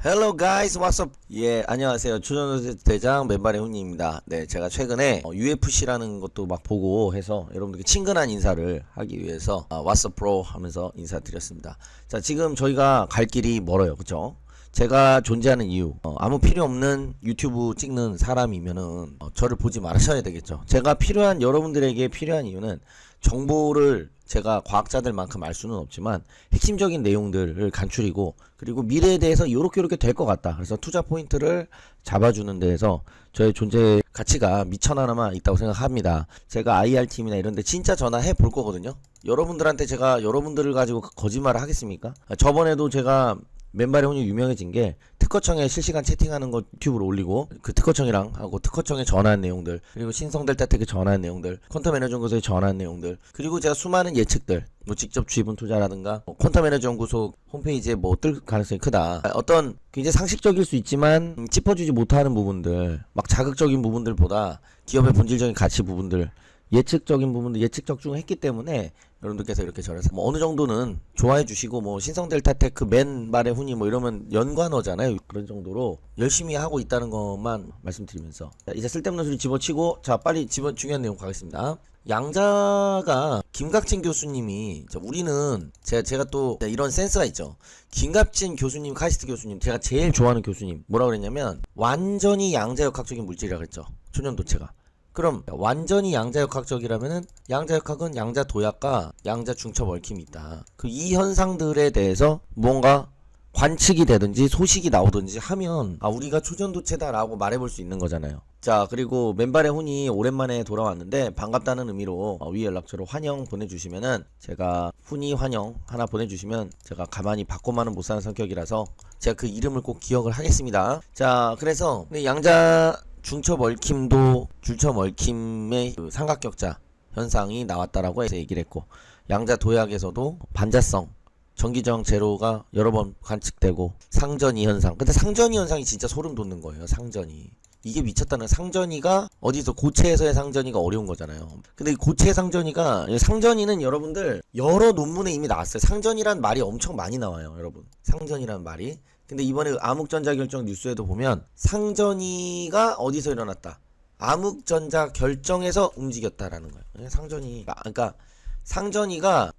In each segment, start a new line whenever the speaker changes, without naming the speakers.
Hello guys, what's up? 예, 안녕하세요. 초전도 대장 맨발의 훈이입니다. 네, 제가 최근에 UFC라는 것도 막 보고 해서 여러분들께 친근한 인사를 하기 위해서 What's up bro 하면서 인사드렸습니다. 자, 지금 저희가 갈 길이 멀어요. 그쵸? 제가 존재하는 이유, 아무 필요 없는 유튜브 찍는 사람이면은 저를 보지 말으셔야 되겠죠. 제가 여러분들에게 필요한 이유는 정보를 제가 과학자들만큼 알 수는 없지만 핵심적인 내용들을 간추리고, 그리고 미래에 대해서 요렇게 될 것 같다. 그래서 투자 포인트를 잡아주는 데에서 저의 존재 가치가 미천하나마 있다고 생각합니다. 제가 IR팀이나 이런데 진짜 전화해 볼 거거든요. 여러분들한테 제가 여러분들을 가지고 거짓말을 하겠습니까? 저번에도 제가 맨발의 혼이 유명해진 게 특허청에 실시간 채팅하는 거 유튜브로 올리고, 그 특허청이랑 하고 특허청에 전화한 내용들, 그리고 신성델타텍에 전화한 내용들, 퀀텀 에너지 연구소에 전화한 내용들, 그리고 제가 수많은 예측들, 뭐 직접 지분 투자라든가 퀀텀 에너지 연구소 홈페이지에 뭐 뜰 가능성이 크다, 어떤 굉장히 상식적일 수 있지만 짚어주지 못하는 부분들, 막 자극적인 부분들보다 기업의 본질적인 가치 부분들, 예측적인 부분도 예측 적중했기 때문에 여러분들께서 이렇게 저래서 뭐 어느 정도는 좋아해 주시고, 뭐 신성델타텍 그 맨발의 훈이 뭐 이러면 연관어잖아요. 그런 정도로 열심히 하고 있다는 것만 말씀드리면서, 자, 이제 쓸데없는 소리 집어치고, 자, 빨리 중요한 내용 가겠습니다. 양자가 김갑진 교수님이, 우리는 제가 또 이런 센스가 있죠. 김갑진 교수님, 카이스트 교수님, 제가 제일 좋아하는 교수님 뭐라 그랬냐면 완전히 양자역학적인 물질이라고 했죠. 초년도체가. 그럼 완전히 양자역학적이라면은 양자역학은 양자도약과 양자중첩 얽힘이 있다. 그 이 현상들에 대해서 뭔가 관측이 되든지 소식이 나오든지 하면 우리가 초전도체다라고 말해볼 수 있는 거잖아요. 자, 그리고 맨발의 훈이 오랜만에 돌아왔는데 반갑다는 의미로 위 연락처로 환영 보내주시면은, 제가 훈이 환영 하나 보내주시면 제가 가만히 받고만은 못사는 성격이라서 제가 그 이름을 꼭 기억을 하겠습니다. 자, 그래서 양자 중첩 얽힘도 줄첩 얽힘의 그 삼각격자 현상이 나왔다라고 해서 얘기를 했고, 양자 도약에서도 반자성 전기저항 제로가 여러 번 관측되고, 상전이 현상. 근데 상전이 현상이 진짜 소름 돋는 거예요. 상전이 이게 미쳤다는. 상전이가 어디서 고체에서의 상전이가 어려운 거잖아요. 근데 이 고체 상전이가, 상전이는 여러분들 여러 논문에 이미 나왔어요. 상전이란 말이 엄청 많이 나와요, 여러분. 상전이란 말이. 근데 이번에 암흑전자결정 뉴스에도 보면 상전이가 어디서 일어났다, 암흑전자결정에서 움직였다라는 거예요. 상전이, 그러니까 상전이가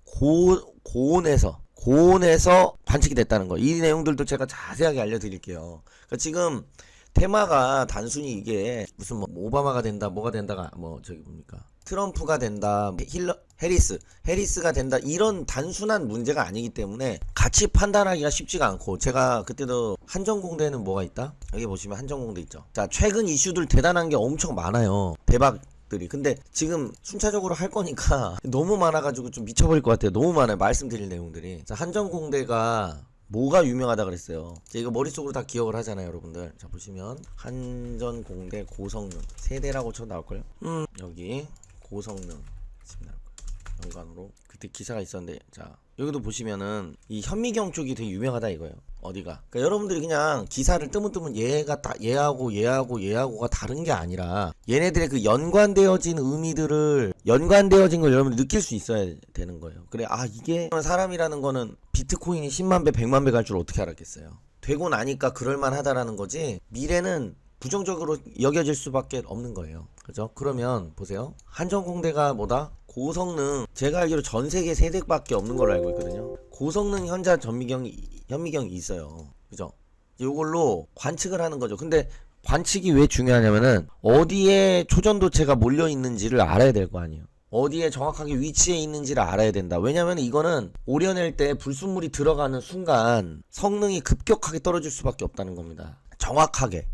고온에서 관측이 됐다는 거. 이 내용들도 제가 자세하게 알려드릴게요. 그러니까 지금 테마가 단순히 이게 무슨 뭐 오바마가 된다, 뭐가 된다가, 뭐 저기 뭡니까, 트럼프가 된다, 해리스가 된다, 이런 단순한 문제가 아니기 때문에 같이 판단하기가 쉽지가 않고, 제가 그때도 한전공대는 뭐가 있다? 여기 보시면 한전공대 있죠. 자, 최근 이슈들 대단한 게 엄청 많아요. 대박들이. 근데 지금 순차적으로 할 거니까 너무 많아가지고 좀 미쳐버릴 것 같아요. 너무 많아요, 말씀드릴 내용들이. 자, 한전공대가 뭐가 유명하다 그랬어요. 이거 머릿속으로 다 기억을 하잖아요, 여러분들. 자, 보시면 한전공대 고성능 세대라고 쳐 나올걸요. 여기 고성능 지금 나올 거예요. 연관으로 그때 기사가 있었는데, 자, 여기도 보시면은 이 현미경 쪽이 되게 유명하다 이거예요. 어디가? 그러니까 여러분들이 그냥 기사를 뜨면 얘하고가 다른 게 아니라, 얘네들의 그 연관되어진 의미들을, 연관되어진 걸 여러분들 느낄 수 있어야 되는 거예요. 그래, 이게 사람이라는 거는 비트코인이 10만 배 100만 배 갈 줄 어떻게 알았겠어요. 되고 나니까 그럴만하다라는 거지, 미래는 부정적으로 여겨질 수밖에 없는 거예요. 그죠? 그러면 보세요. 한전공대가 뭐다? 고성능, 제가 알기로 전 세계 3대밖에 없는 걸로 알고 있거든요. 고성능 현미경이 있어요. 그죠? 이걸로 관측을 하는 거죠. 근데 관측이 왜 중요하냐면은 어디에 초전도체가 몰려 있는지를 알아야 될 거 아니에요. 어디에 정확하게 위치해 있는지를 알아야 된다. 왜냐면 이거는 오려낼 때 불순물이 들어가는 순간 성능이 급격하게 떨어질 수밖에 없다는 겁니다. 정확하게,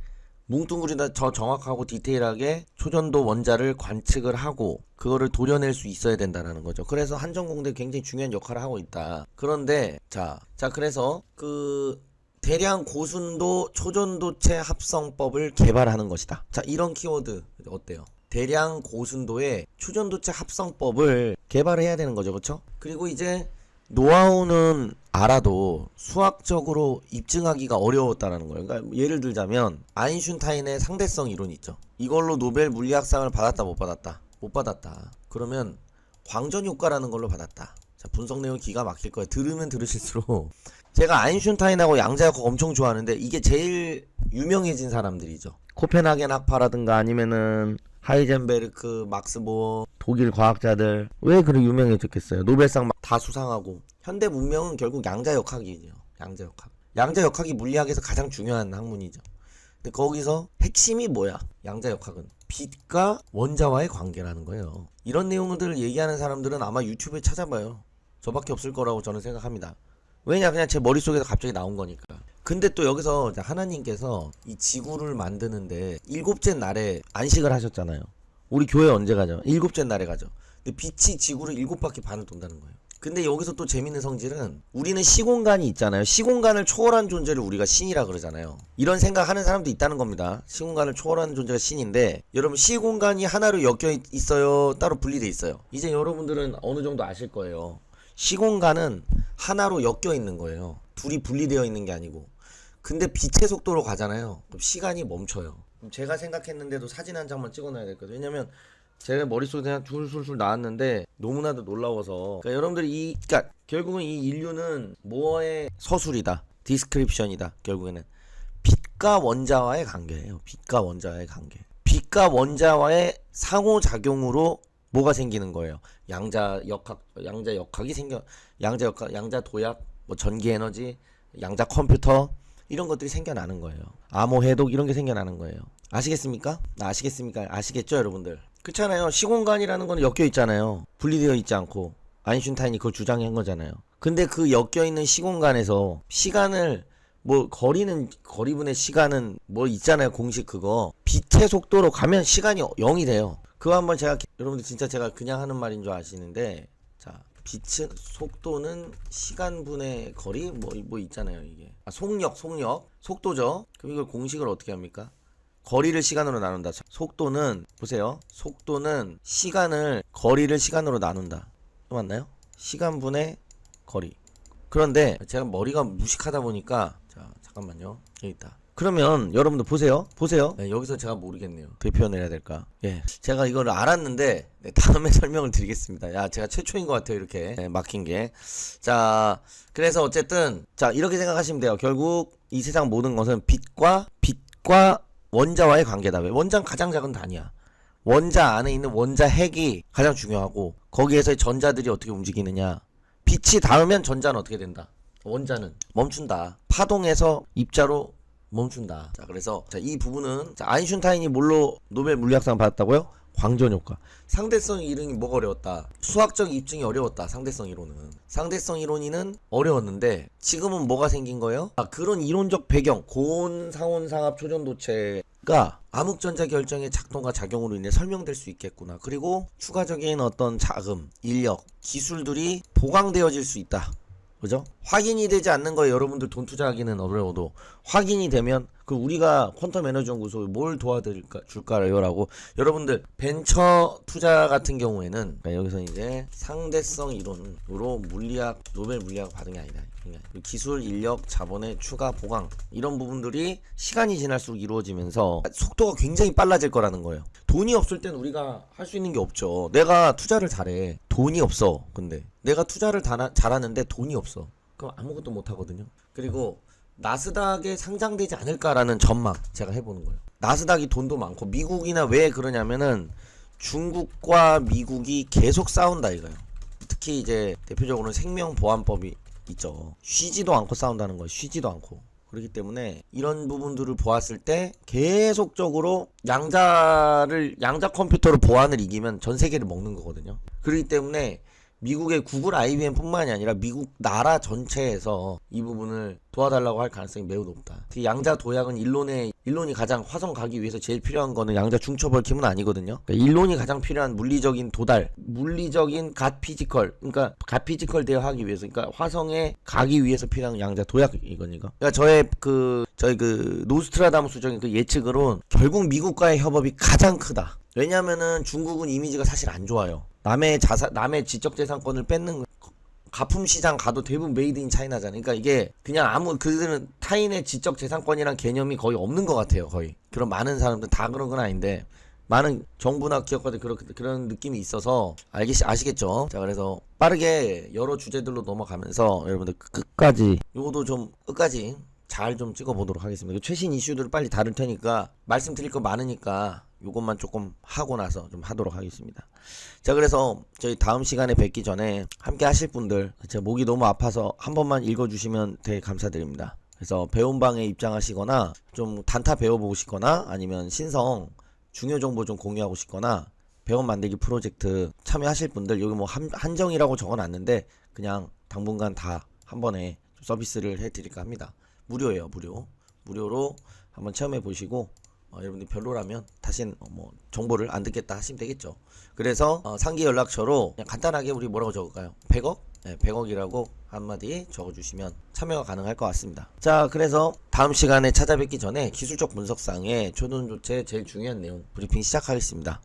뭉뚱그리다 더 정확하고 디테일하게 초전도 원자를 관측을 하고 그거를 도려낼 수 있어야 된다는 거죠. 그래서 한전공대 굉장히 중요한 역할을 하고 있다. 그런데 자 그래서 그 대량 고순도 초전도체 합성법을 개발하는 것이다. 자, 이런 키워드 어때요? 대량 고순도의 초전도체 합성법을 개발해야 되는 거죠. 그렇죠? 그리고 이제 노하우는 알아도 수학적으로 입증하기가 어려웠다는 거예요. 그러니까 예를 들자면 아인슈타인의 상대성 이론 있죠. 이걸로 노벨 물리학상을 받았다, 못 받았다? 못 받았다. 그러면 광전 효과라는 걸로 받았다. 자, 분석 내용 기가 막힐 거예요. 들으면 들으실수록 제가 아인슈타인하고 양자역학 엄청 좋아하는데 이게 제일 유명해진 사람들이죠. 코펜하겐 학파라든가 아니면은 하이젠베르크, 막스보, 독일 과학자들 왜 그렇게 유명해졌겠어요? 노벨상 막 다 수상하고. 현대 문명은 결국 양자역학이에요. 양자역학. 양자역학이 물리학에서 가장 중요한 학문이죠. 근데 거기서 핵심이 뭐야? 양자역학은 빛과 원자와의 관계라는 거예요. 이런 내용들을 얘기하는 사람들은 아마 유튜브에 찾아봐요. 저밖에 없을 거라고 저는 생각합니다. 왜냐, 그냥 제 머릿속에서 갑자기 나온 거니까. 근데 또 여기서 하나님께서 이 지구를 만드는데 일곱째 날에 안식을 하셨잖아요. 우리 교회 언제 가죠? 일곱째 날에 가죠. 근데 빛이 지구를 7바퀴 반을 돈다는 거예요. 근데 여기서 또 재밌는 성질은 우리는 시공간이 있잖아요. 시공간을 초월한 존재를 우리가 신이라 그러잖아요. 이런 생각하는 사람도 있다는 겁니다. 시공간을 초월하는 존재가 신인데, 여러분 시공간이 하나로 엮여 있어요? 따로 분리돼 있어요? 이제 여러분들은 어느 정도 아실 거예요. 시공간은 하나로 엮여 있는 거예요. 둘이 분리되어 있는 게 아니고. 근데 빛의 속도로 가잖아요. 그럼 시간이 멈춰요. 그럼 제가 생각했는데도 사진 한 장만 찍어놔야 될거든요. 왜냐면 제가 머릿속에 그냥 술술술 나왔는데 너무나도 놀라워서. 그러니까 여러분들이 그러니까 결국은 이 인류는 뭐의 서술이다, 디스크립션이다. 결국에는 빛과 원자와의 관계예요. 빛과 원자와의 관계. 빛과 원자와의 상호작용으로 뭐가 생기는 거예요? 양자역학이 생겨. 양자역학, 양자도약, 뭐 전기에너지, 양자컴퓨터, 이런 것들이 생겨나는 거예요. 암호 해독, 이런 게 생겨나는 거예요. 아시겠습니까? 아시겠습니까? 아시겠죠, 여러분들? 그렇잖아요. 시공간이라는 건 엮여 있잖아요. 분리되어 있지 않고. 아인슈타인이 그걸 주장한 거잖아요. 근데 그 엮여 있는 시공간에서 시간을 뭐 거리분의 시간은 뭐 있잖아요. 공식 그거. 빛의 속도로 가면 시간이 0이 돼요. 그거 한번 제가, 여러분들 진짜 제가 그냥 하는 말인 줄 아시는데, 자, 빛의 속도는 시간분의 거리 뭐 있잖아요. 이게 속력 속도죠. 그럼 이걸 공식을 어떻게 합니까? 거리를 시간으로 나눈다. 속도는 보세요. 속도는 거리를 시간으로 나눈다. 맞나요? 시간분의 거리. 그런데 제가 머리가 무식하다 보니까, 자 잠깐만요. 여기 있다. 그러면 여러분들 보세요. 네, 여기서 제가 모르겠네요. 어떻게 표현을 해야 될까? 예, 제가 이거를 알았는데 다음에 설명을 드리겠습니다. 야, 제가 최초인 것 같아요. 이렇게 막힌 게. 자, 그래서 어쨌든 자 이렇게 생각하시면 돼요. 결국 이 세상 모든 것은 빛과 원자와의 관계다. 왜? 원자는 가장 작은 단위야. 원자 안에 있는 원자 핵이 가장 중요하고, 거기에서 전자들이 어떻게 움직이느냐. 빛이 닿으면 전자는 어떻게 된다? 원자는 멈춘다. 파동에서 입자로 멈춘다. 자, 그래서 이 부분은 아인슈타인이 뭘로 노벨 물리학상 받았다고요? 광전 효과. 상대성 이론이 뭐가 어려웠다? 수학적 입증이 어려웠다. 상대성 이론이는 어려웠는데 지금은 뭐가 생긴 거예요? 그런 이론적 배경, 고온 상온 상압 초전도체가 암흑전자 결정의 작동과 작용으로 인해 설명될 수 있겠구나. 그리고 추가적인 어떤 자금, 인력, 기술들이 보강되어질 수 있다. 그죠? 확인이 되지 않는 거에 여러분들 돈 투자하기는 어려워도 확인이 되면 그 우리가 퀀텀 에너지 연구소에 뭘 도와줄까요? 라고. 여러분들 벤처 투자 같은 경우에는 여기서 이제 상대성 이론으로 노벨 물리학 받은 게 아니다. 기술, 인력, 자본의 추가 보강, 이런 부분들이 시간이 지날수록 이루어지면서 속도가 굉장히 빨라질 거라는 거예요. 돈이 없을 땐 우리가 할 수 있는 게 없죠. 내가 투자를 잘해. 돈이 없어. 근데 내가 투자를 잘하는데 돈이 없어. 그럼 아무것도 못 하거든요. 그리고 나스닥에 상장되지 않을까라는 전망 제가 해보는 거예요. 나스닥이 돈도 많고, 미국이나 왜 그러냐면은 중국과 미국이 계속 싸운다 이거예요. 특히 이제 대표적으로는 생명보안법이 있죠. 쉬지도 않고 싸운다는 거예요. 쉬지도 않고. 그렇기 때문에 이런 부분들을 보았을 때 계속적으로 양자 컴퓨터로 보안을 이기면 전 세계를 먹는 거거든요. 그렇기 때문에 미국의 구글, IBM 뿐만이 아니라 미국 나라 전체에서 이 부분을 도와달라고 할 가능성이 매우 높다. 특히 양자 도약은 일론이 가장 화성 가기 위해서 제일 필요한 거는 양자 중첩얽힘은 아니거든요. 그러니까 일론이 가장 필요한 물리적인 도달, 물리적인 갓 피지컬, 그러니까 갓 피지컬 대화하기 위해서, 그러니까 화성에 가기 위해서 필요한 양자 도약이거든요. 그러니까 저희 그 노스트라다무스적인 그 예측으론 결국 미국과의 협업이 가장 크다. 왜냐면은 중국은 이미지가 사실 안 좋아요. 남의 지적재산권을 뺏는, 가품 시장 가도 대부분 메이드 인 차이나잖아요. 그러니까 이게 그냥 그들은 타인의 지적재산권이란 개념이 거의 없는 것 같아요. 거의. 그런 많은 사람들 다 그런 건 아닌데, 많은 정부나 기업가들 그런 느낌이 있어서 아시겠죠? 자, 그래서 빠르게 여러 주제들로 넘어가면서 여러분들 끝까지 요것도 좀 끝까지 잘 좀 찍어보도록 하겠습니다. 최신 이슈들을 빨리 다룰 테니까 말씀드릴 거 많으니까 요것만 조금 하고 나서 좀 하도록 하겠습니다. 자, 그래서 저희 다음 시간에 뵙기 전에 함께 하실 분들, 제가 목이 너무 아파서 한 번만 읽어주시면 되게 감사드립니다. 그래서 배움방에 입장하시거나 좀 단타 배워보고 싶거나 아니면 신성 중요 정보 좀 공유하고 싶거나 배움 만들기 프로젝트 참여하실 분들, 여기 뭐 한정이라고 적어놨는데 그냥 당분간 다 한 번에 서비스를 해드릴까 합니다. 무료예요. 무료로 한번 체험해 보시고 여러분들 별로라면 다시는 뭐 정보를 안 듣겠다 하시면 되겠죠. 그래서 상기 연락처로 그냥 간단하게 우리 뭐라고 적을까요? 100억? 네, 100억이라고 한마디 적어주시면 참여가 가능할 것 같습니다. 자, 그래서 다음 시간에 찾아뵙기 전에 기술적 분석상의 초전도체 제일 중요한 내용 브리핑 시작하겠습니다.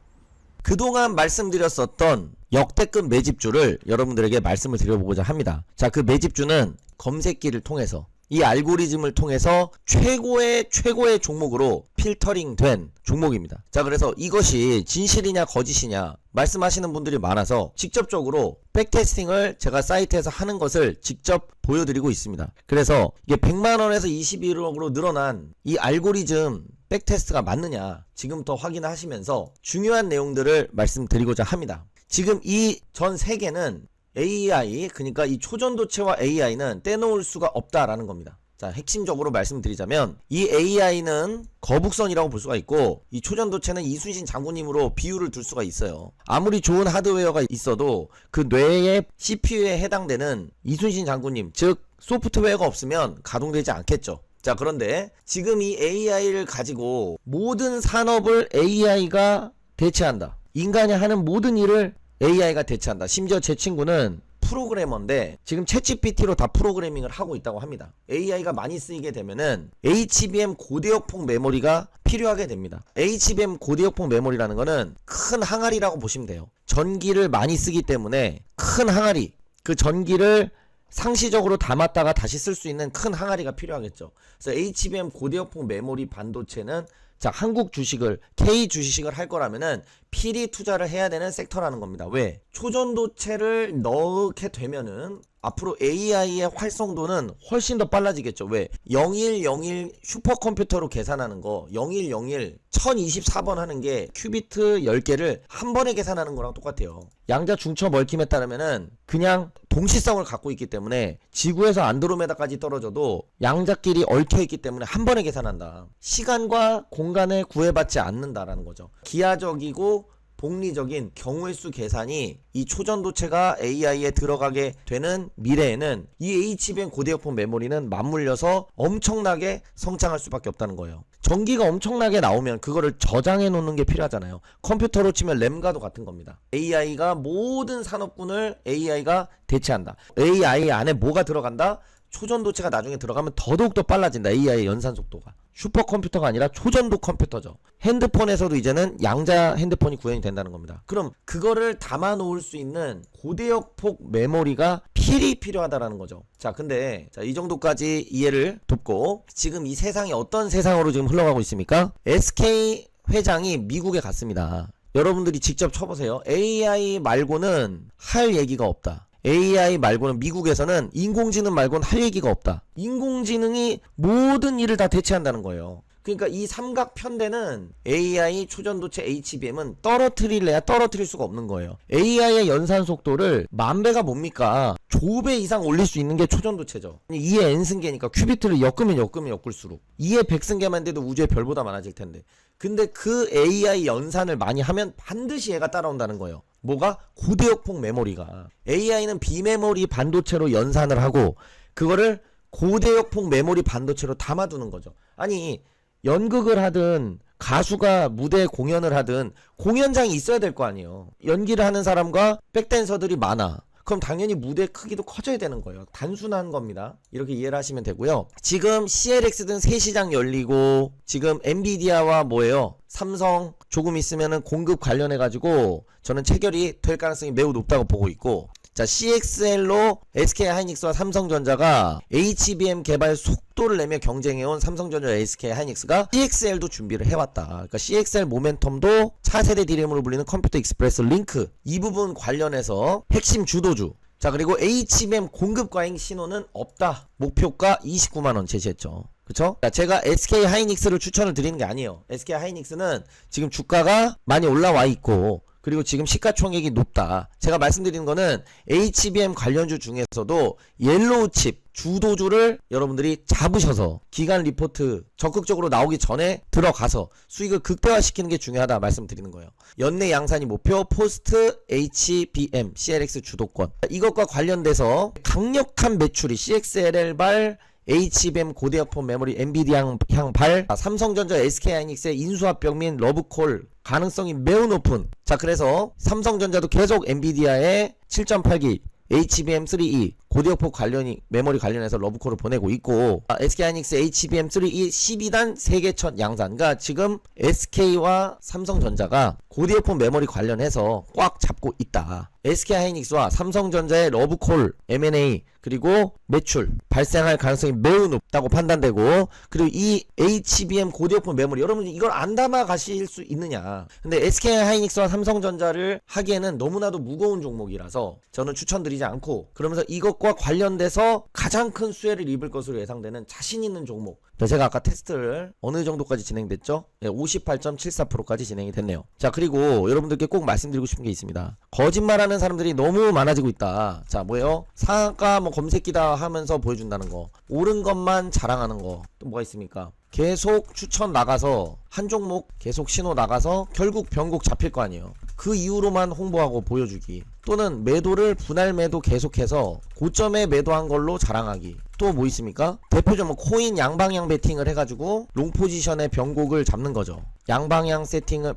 그동안 말씀드렸었던 역대급 매집주를 여러분들에게 말씀을 드려보고자 합니다. 자, 그 매집주는 검색기를 통해서 이 알고리즘을 통해서 최고의 종목으로 필터링 된 종목입니다. 자, 그래서 이것이 진실이냐 거짓이냐 말씀하시는 분들이 많아서 직접적으로 백테스팅을 제가 사이트에서 하는 것을 직접 보여드리고 있습니다. 그래서 이게 100만원에서 21억으로 늘어난 이 알고리즘 백테스트가 맞느냐 지금부터 확인하시면서 중요한 내용들을 말씀드리고자 합니다. 지금 이 전 세계는 AI, 그러니까 이 초전도체와 AI는 떼놓을 수가 없다라는 겁니다. 자, 핵심적으로 말씀드리자면 이 AI는 거북선이라고 볼 수가 있고 이 초전도체는 이순신 장군님으로 비유를 둘 수가 있어요. 아무리 좋은 하드웨어가 있어도 그 뇌의 CPU에 해당되는 이순신 장군님, 즉 소프트웨어가 없으면 가동되지 않겠죠. 자, 그런데 지금 이 AI를 가지고 모든 산업을 AI가 대체한다. 인간이 하는 모든 일을 AI가 대체한다. 심지어 제 친구는 프로그래머인데 지금 챗GPT로 다 프로그래밍을 하고 있다고 합니다. AI가 많이 쓰이게 되면은 HBM 고대역폭 메모리가 필요하게 됩니다. HBM 고대역폭 메모리라는 거는 큰 항아리라고 보시면 돼요. 전기를 많이 쓰기 때문에 큰 항아리, 그 전기를 상시적으로 담았다가 다시 쓸 수 있는 큰 항아리가 필요하겠죠. 그래서 HBM 고대역폭 메모리 반도체는 자, 한국 주식을 K 주식을 할 거라면은 필히 투자를 해야 되는 섹터라는 겁니다. 왜? 초전도체를 넣게 되면은 앞으로 AI의 활성도는 훨씬 더 빨라지겠죠. 왜? 0101 슈퍼컴퓨터로 계산하는 거 0101 1024번 하는 게 큐비트 10개를 한 번에 계산하는 거랑 똑같아요. 양자 중첩 얽힘에 따르면은 그냥 동시성을 갖고 있기 때문에 지구에서 안드로메다까지 떨어져도 양자끼리 얽혀 있기 때문에 한 번에 계산한다. 시간과 공간에 구애받지 않는다라는 거죠. 기하적이고 복리적인 경우의 수 계산이 이 초전도체가 AI에 들어가게 되는 미래에는 이 HBM 고대역폭 메모리는 맞물려서 엄청나게 성장할 수밖에 없다는 거예요. 전기가 엄청나게 나오면 그거를 저장해 놓는 게 필요하잖아요. 컴퓨터로 치면 램과도 같은 겁니다. AI가 모든 산업군을 AI가 대체한다. AI 안에 뭐가 들어간다? 초전도체가 나중에 들어가면 더더욱더 빨라진다. AI의 연산 속도가. 슈퍼컴퓨터가 아니라 초전도 컴퓨터죠. 핸드폰에서도 이제는 양자 핸드폰이 구현이 된다는 겁니다. 그럼 그거를 담아 놓을 수 있는 고대역폭 메모리가 필히 필요하다라는 거죠. 자, 근데 이 정도까지 이해를 돕고 지금 이 세상이 어떤 세상으로 지금 흘러가고 있습니까? SK 회장이 미국에 갔습니다. 여러분들이 직접 쳐보세요. AI 말고는 할 얘기가 없다. AI 말고는 미국에서는 인공지능 말고는 할 얘기가 없다. 인공지능이 모든 일을 다 대체한다는 거예요. 그러니까 이 삼각편대는 AI, 초전도체, HBM은 떨어뜨릴래야 떨어뜨릴 수가 없는 거예요. AI의 연산 속도를 10,000배가 뭡니까? 조배 이상 올릴 수 있는 게 초전도체죠. 2의 n승계니까 큐비트를 엮으면 엮을수록 2의 100승계만 돼도 우주의 별보다 많아질 텐데, 근데 그 AI 연산을 많이 하면 반드시 얘가 따라온다는 거예요. 뭐가? 고대역폭 메모리가. AI는 비메모리 반도체로 연산을 하고 그거를 고대역폭 메모리 반도체로 담아두는 거죠. 아니, 연극을 하든 가수가 무대 공연을 하든 공연장이 있어야 될 거 아니에요. 연기를 하는 사람과 백댄서들이 많아. 그럼 당연히 무대 크기도 커져야 되는 거예요. 단순한 겁니다. 이렇게 이해를 하시면 되고요. 지금 CLX 등 새 시장 열리고 지금 엔비디아와 뭐예요? 삼성 조금 있으면은 공급 관련해 가지고 저는 체결이 될 가능성이 매우 높다고 보고 있고, 자, CXL로 SK하이닉스와 삼성전자가 HBM 개발 속도를 내며 경쟁해온 삼성전자 SK하이닉스가 CXL도 준비를 해왔다. 그러니까 CXL 모멘텀도 차세대 D램으로 불리는 컴퓨터 익스프레스 링크 이 부분 관련해서 핵심 주도주. 자, 그리고 HBM 공급 과잉 신호는 없다. 목표가 29만원 제시했죠. 그쵸? 자, 제가 SK하이닉스를 추천을 드리는 게 아니에요. SK하이닉스는 지금 주가가 많이 올라와 있고, 그리고 지금 시가총액이 높다. 제가 말씀드리는 거는 HBM 관련주 중에서도 옐로우 칩 주도주를 여러분들이 잡으셔서 기간 리포트 적극적으로 나오기 전에 들어가서 수익을 극대화시키는 게 중요하다 말씀드리는 거예요. 연내 양산이 목표, 포스트 HBM CLX 주도권. 이것과 관련돼서 강력한 매출이 CXL발 HBM 고대역폭 메모리 엔비디아 향발, 삼성전자 SK하이닉스의 인수합병 및 러브콜 가능성이 매우 높은. 자, 그래서 삼성전자도 계속 엔비디아의 7.8기 HBM3E 고대역폭 관련이 메모리 관련해서 러브콜을 보내고 있고, SK하이닉스 HBM3E 12단 세계 첫 양산. 그러니까 지금 SK와 삼성전자가 고대역폭 메모리 관련해서 꽉 잡고 있다. SK하이닉스와 삼성전자의 러브콜 M&A 그리고 매출 발생할 가능성이 매우 높다고 판단되고, 그리고 이 HBM 고대역폭 메모리 여러분 이걸 안 담아 가실 수 있느냐. 근데 SK하이닉스와 삼성전자를 하기에는 너무나도 무거운 종목이라서 저는 추천드리지 않고, 그러면서 이것과 관련돼서 가장 큰 수혜를 입을 것으로 예상되는 자신 있는 종목. 제가 아까 테스트를 어느 정도까지 진행됐죠? 58.74%까지 진행이 됐네요. 자, 그리고 여러분들께 꼭 말씀드리고 싶은 게 있습니다. 거짓말하는 사람들이 너무 많아지고 있다. 자, 뭐예요? 상한가 뭐 검색기다 하면서 보여준다는 거, 옳은 것만 자랑하는 거, 또 뭐가 있습니까? 계속 추천 나가서 한 종목 계속 신호 나가서 결국 변곡 잡힐 거 아니에요. 그 이후로만 홍보하고 보여주기, 또는 매도를 분할 매도 계속해서 고점에 매도한 걸로 자랑하기. 또 뭐 있습니까? 대표적으로 코인 양방향 베팅을 해가지고 롱 포지션의 변곡을 잡는 거죠. 양방향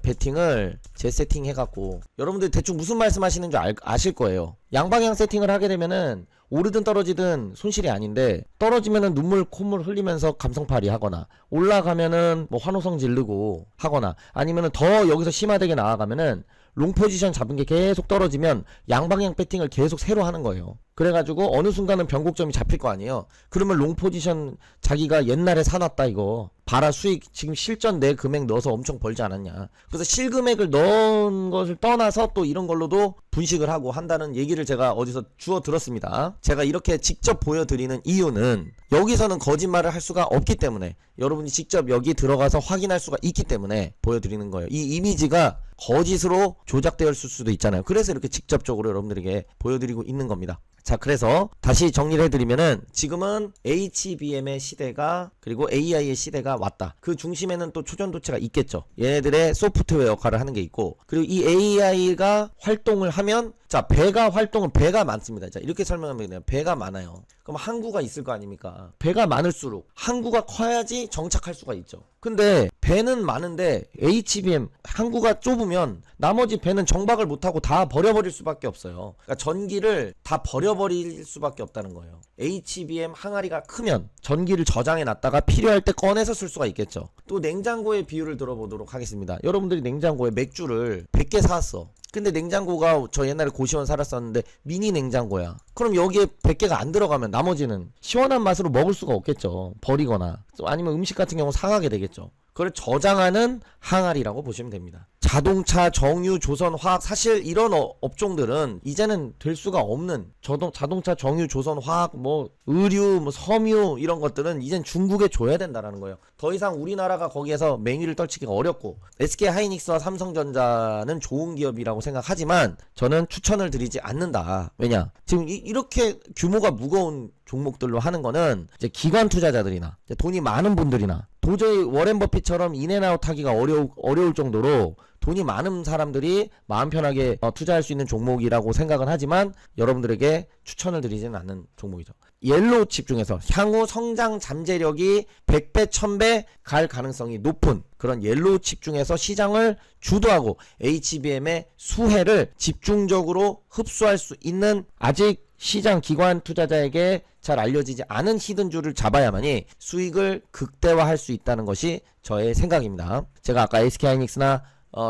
베팅을 재세팅 해갖고 여러분들 대충 무슨 말씀 하시는 줄 아실 거예요. 양방향 세팅을 하게 되면은 오르든 떨어지든 손실이 아닌데, 떨어지면은 눈물 콧물 흘리면서 감성팔이 하거나, 올라가면은 뭐 환호성 지르고 하거나, 아니면은 더 여기서 심화되게 나아가면은 롱 포지션 잡은 게 계속 떨어지면 양방향 배팅을 계속 새로 하는 거예요. 그래가지고 어느 순간은 변곡점이 잡힐 거 아니에요. 그러면 롱 포지션 자기가 옛날에 사놨다 이거 봐라, 수익 지금 실전 내 금액 넣어서 엄청 벌지 않았냐. 그래서 실금액을 넣은 것을 떠나서 또 이런 걸로도 분식을 하고 한다는 얘기를 제가 어디서 주워 들었습니다. 제가 이렇게 직접 보여드리는 이유는 여기서는 거짓말을 할 수가 없기 때문에, 여러분이 직접 여기 들어가서 확인할 수가 있기 때문에 보여드리는 거예요. 이 이미지가 거짓으로 조작되었을 수도 있잖아요. 그래서 이렇게 직접적으로 여러분들에게 보여드리고 있는 겁니다. 자, 그래서 다시 정리를 해드리면은 지금은 HBM의 시대가, 그리고 AI의 시대가 왔다. 그 중심에는 또 초전도체가 있겠죠. 얘네들의 소프트웨어 역할을 하는 게 있고, 그리고 이 AI가 활동을 하면, 자, 배가 많습니다. 자, 이렇게 설명하면 되네요. 배가 많아요. 그럼 항구가 있을 거 아닙니까? 배가 많을수록 항구가 커야지 정착할 수가 있죠. 근데 배는 많은데 HBM 항구가 좁으면 나머지 배는 정박을 못하고 다 버려버릴 수밖에 없어요. 그러니까 전기를 다 버려버릴 수밖에 없다는 거예요. HBM 항아리가 크면 전기를 저장해 놨다가 필요할 때 꺼내서 쓸 수가 있겠죠. 또 냉장고의 비율을 들어보도록 하겠습니다. 여러분들이 냉장고에 맥주를 100개 사왔어. 근데 냉장고가, 저 옛날에 고시원 살았었는데 미니 냉장고야. 그럼 여기에 100개가 안 들어가면 나머지는 시원한 맛으로 먹을 수가 없겠죠. 버리거나 아니면 음식 같은 경우 상하게 되겠죠. 그걸 저장하는 항아리라고 보시면 됩니다. 자동차, 정유, 조선, 화학, 사실 이런 업종들은 이제는 될 수가 없는, 자동차, 정유, 조선, 화학, 뭐 의류, 뭐 섬유, 이런 것들은 이젠 중국에 줘야 된다라는 거예요. 더 이상 우리나라가 거기에서 맹위를 떨치기가 어렵고, SK하이닉스와 삼성전자는 좋은 기업이라고 생각하지만 저는 추천을 드리지 않는다. 왜냐? 지금 이렇게 규모가 무거운 종목들로 하는 거는 이제 기관 투자자들이나 이제 돈이 많은 분들이나, 도저히 워렌 버핏처럼 인앤아웃 하기가 어려울 정도로 돈이 많은 사람들이 마음 편하게 투자할 수 있는 종목이라고 생각은 하지만 여러분들에게 추천을 드리지는 않는 종목이죠. 옐로우 칩 중에서 향후 성장 잠재력이 100배, 1000배 갈 가능성이 높은 그런 옐로우 칩 중에서 시장을 주도하고 HBM의 수혜를 집중적으로 흡수할 수 있는, 아직 시장 기관 투자자에게 잘 알려지지 않은 히든주를 잡아야만이 수익을 극대화할 수 있다는 것이 저의 생각입니다. 제가 아까 SK하이닉스나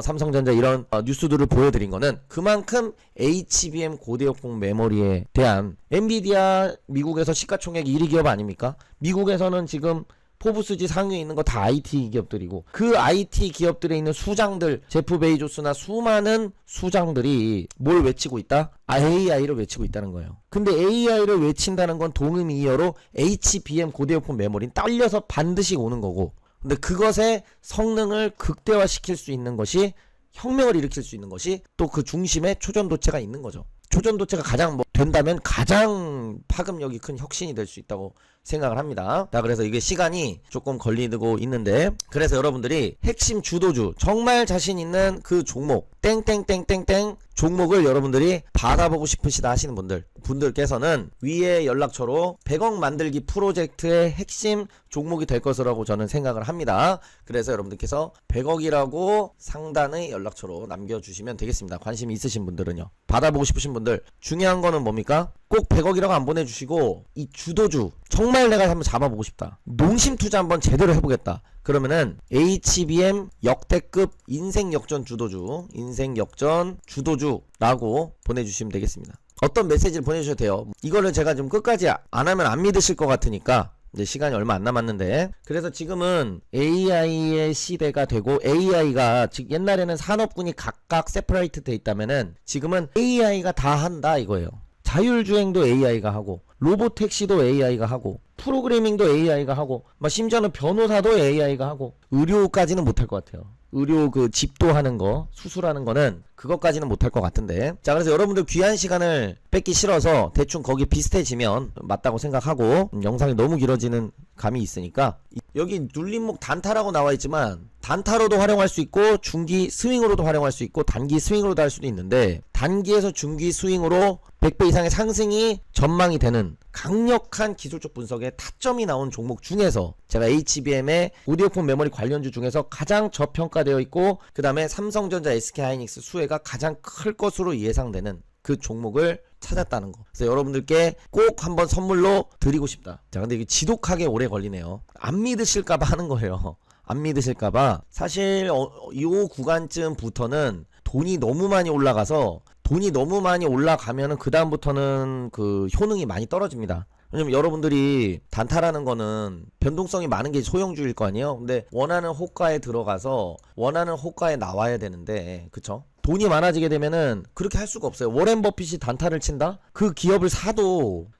삼성전자 이런 뉴스들을 보여드린 거는 그만큼 HBM 고대역폭 메모리에 대한 엔비디아 미국에서 시가총액 1위 기업 아닙니까? 미국에서는 지금 포브스지 상위에 있는 거 다 IT 기업들이고 그 IT 기업들에 있는 수장들 제프 베이조스나 수많은 수장들이 뭘 외치고 있다? AI를 외치고 있다는 거예요. 근데 AI를 외친다는 건 동의미어로 HBM 고대역폭 메모리는 딸려서 반드시 오는 거고 근데 그것의 성능을 극대화시킬 수 있는 것이 혁명을 일으킬 수 있는 것이 또 그 중심에 초전도체가 있는 거죠. 초전도체가 가장 된다면 가장 파급력이 큰 혁신이 될 수 있다고 생각을 합니다. 자, 그래서 이게 시간이 조금 걸리고 있는데 그래서 여러분들이 핵심 주도주 정말 자신 있는 그 종목 땡땡땡땡땡 종목을 여러분들이 받아보고 싶으시다 하시는 분들께서는 위에 연락처로 100억 만들기 프로젝트의 핵심 종목이 될 것이라고 저는 생각을 합니다. 그래서 여러분들께서 100억이라고 상단의 연락처로 남겨주시면 되겠습니다. 관심 있으신 분들은요. 받아보고 싶으신 분들 중요한 거는 뭡니까? 꼭 100억이라고 안 보내주시고 이 주도주 정말 내가 한번 잡아보고 싶다. 농심 투자 한번 제대로 해보겠다. 그러면은 HBM 역대급 인생 역전 주도주, 인생 역전 주도주라고 보내주시면 되겠습니다. 어떤 메시지를 보내주셔도 돼요. 이거를 제가 좀 끝까지 안 하면 안 믿으실 것 같으니까 이제 시간이 얼마 안 남았는데 그래서 지금은 AI의 시대가 되고 AI가 즉 옛날에는 산업군이 각각 세퍼레이트 돼 있다면은 지금은 AI가 다 한다 이거예요. 자율주행도 AI가 하고 로보택시도 AI가 하고 프로그래밍도 AI가 하고 막 심지어는 변호사도 AI가 하고 의료까지는 못할 것 같아요. 의료 그 집도하는 거 수술하는 거는 그것까지는 못할 것 같은데 자 그래서 여러분들 귀한 시간을 뺏기 싫어서 대충 거기 비슷해지면 맞다고 생각하고 영상이 너무 길어지는 감이 있으니까 여기 눌림목 단타라고 나와 있지만 단타로도 활용할 수 있고 중기 스윙으로도 활용할 수 있고 단기 스윙으로도 할 수도 있는데 단기에서 중기 스윙으로 100배 이상의 상승이 전망이 되는 강력한 기술적 분석에 타점이 나온 종목 중에서 제가 HBM의 고대역폭 메모리 관련주 중에서 가장 저평가되어 있고 그 다음에 삼성전자 SK하이닉스 수혜가 가장 클 것으로 예상되는 그 종목을 찾았다는 거. 그래서 여러분들께 꼭 한번 선물로 드리고 싶다. 자 근데 이게 지독하게 오래 걸리네요. 안 믿으실까봐 하는 거예요. 안 믿으실까봐 사실 이 구간쯤부터는 돈이 너무 많이 올라가서 돈이 너무 많이 올라가면은 그 다음부터는 그 효능이 많이 떨어집니다. 왜냐면 여러분들이 단타라는 거는 변동성이 많은 게 소형주일 거 아니에요. 근데 원하는 호가에 들어가서 원하는 호가에 나와야 되는데 그쵸? 돈이 많아지게 되면은 그렇게 할 수가 없어요. 워렌 버핏이 단타를 친다? 그 기업을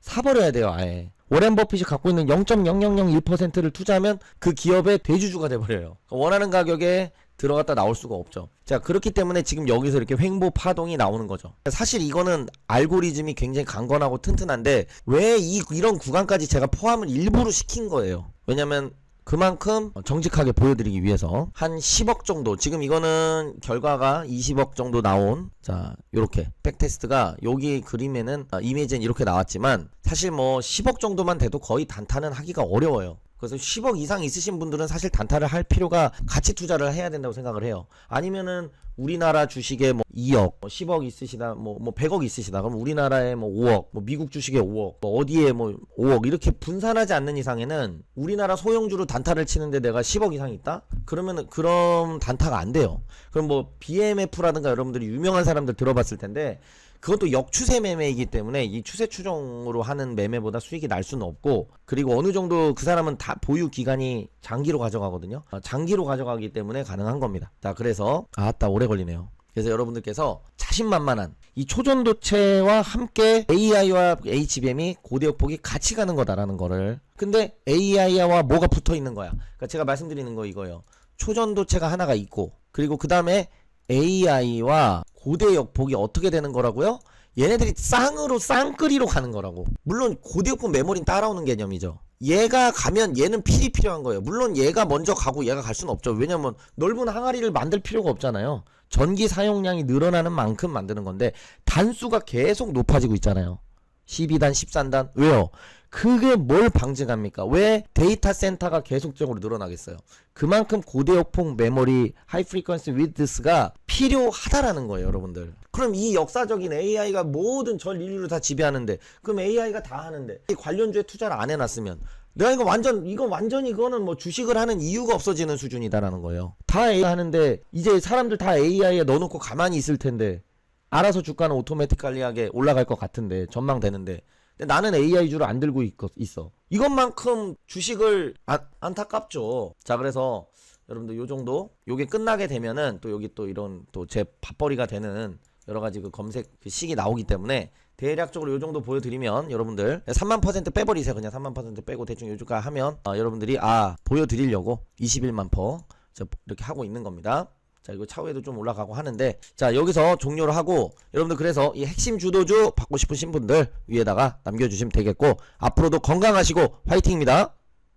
사버려야 돼요 아예. 워렌 버핏이 갖고 있는 0.0001%를 투자하면 그 기업의 대주주가 돼버려요. 원하는 가격에 들어갔다 나올 수가 없죠. 자 그렇기 때문에 지금 여기서 이렇게 횡보 파동이 나오는 거죠. 사실 이거는 알고리즘이 굉장히 강건하고 튼튼한데 왜 이런 구간까지 제가 포함을 일부러 시킨 거예요. 왜냐면 그만큼 정직하게 보여드리기 위해서 한 10억 정도 지금 이거는 결과가 20억 정도 나온 자 요렇게 백테스트가 여기 그림에는 이미지는 이렇게 나왔지만 사실 뭐 10억 정도만 돼도 거의 단타는 하기가 어려워요. 그래서 10억 이상 있으신 분들은 사실 단타를 할 필요가 가치 투자를 해야 된다고 생각을 해요. 아니면은 우리나라 주식에 뭐 2억, 10억 있으시다, 뭐 100억 있으시다. 그럼 우리나라에 뭐 5억, 뭐 미국 주식에 5억, 뭐 어디에 뭐 5억 이렇게 분산하지 않는 이상에는 우리나라 소형주로 단타를 치는데 내가 10억 이상 있다? 그러면은 그럼 단타가 안 돼요. 그럼 뭐 BMF라든가 여러분들이 유명한 사람들 들어봤을 텐데 그것도 역추세 매매이기 때문에 이 추세 추종으로 하는 매매보다 수익이 날 수는 없고 그리고 어느 정도 그 사람은 다 보유 기간이 장기로 가져가거든요. 장기로 가져가기 때문에 가능한 겁니다. 자 그래서 아따 오래 걸리네요. 그래서 여러분들께서 자신만만한 이 초전도체와 함께 AI와 HBM이 고대역폭이 같이 가는 거다라는 거를 근데 AI와 뭐가 붙어 있는 거야. 그러니까 제가 말씀드리는 거 이거예요. 초전도체가 하나가 있고 그리고 그 다음에 AI와 고대역폭이 어떻게 되는 거라고요? 얘네들이 쌍끌이로 가는 거라고. 물론 고대역폭 메모리는 따라오는 개념이죠. 얘가 가면 얘는 필이 필요한 거예요. 물론 얘가 먼저 가고 얘가 갈 수는 없죠. 왜냐면 넓은 항아리를 만들 필요가 없잖아요. 전기 사용량이 늘어나는 만큼 만드는 건데 단수가 계속 높아지고 있잖아요. 12단, 13단. 왜요? 그게 뭘 방증합니까? 왜 데이터 센터가 계속적으로 늘어나겠어요? 그만큼 고대역폭 메모리 하이 프리퀀시 위드스가 필요하다라는 거예요, 여러분들. 그럼 이 역사적인 AI가 모든 전 인류를 다 지배하는데 그럼 AI가 다 하는데 이 관련주에 투자를 안 해놨으면 내가 이거 완전히 이거는 뭐 주식을 하는 이유가 없어지는 수준이다라는 거예요. 다 AI 하는데 이제 사람들 다 AI에 넣어놓고 가만히 있을 텐데 알아서 주가는 오토매틱관리하게 올라갈 것 같은데 전망되는데 근데 나는 AI주를 안 들고 있어. 이것만큼 주식을 안타깝죠. 자, 그래서 여러분들 요 정도 요게 끝나게 되면은 또 여기 또 이런 또 제 밥벌이가 되는 여러 가지 그 검색 그 식이 나오기 때문에 대략적으로 요 정도 보여드리면 여러분들 3만% 빼버리세요. 그냥 3만% 빼고 대충 요 주가 하면 여러분들이 보여드리려고 21만 퍼 이렇게 하고 있는 겁니다. 자, 이거 차후에도 좀 올라가고 하는데 자, 여기서 종료를 하고 여러분들 그래서 이 핵심 주도주 받고 싶으신 분들 위에다가 남겨주시면 되겠고 앞으로도 건강하시고 화이팅입니다.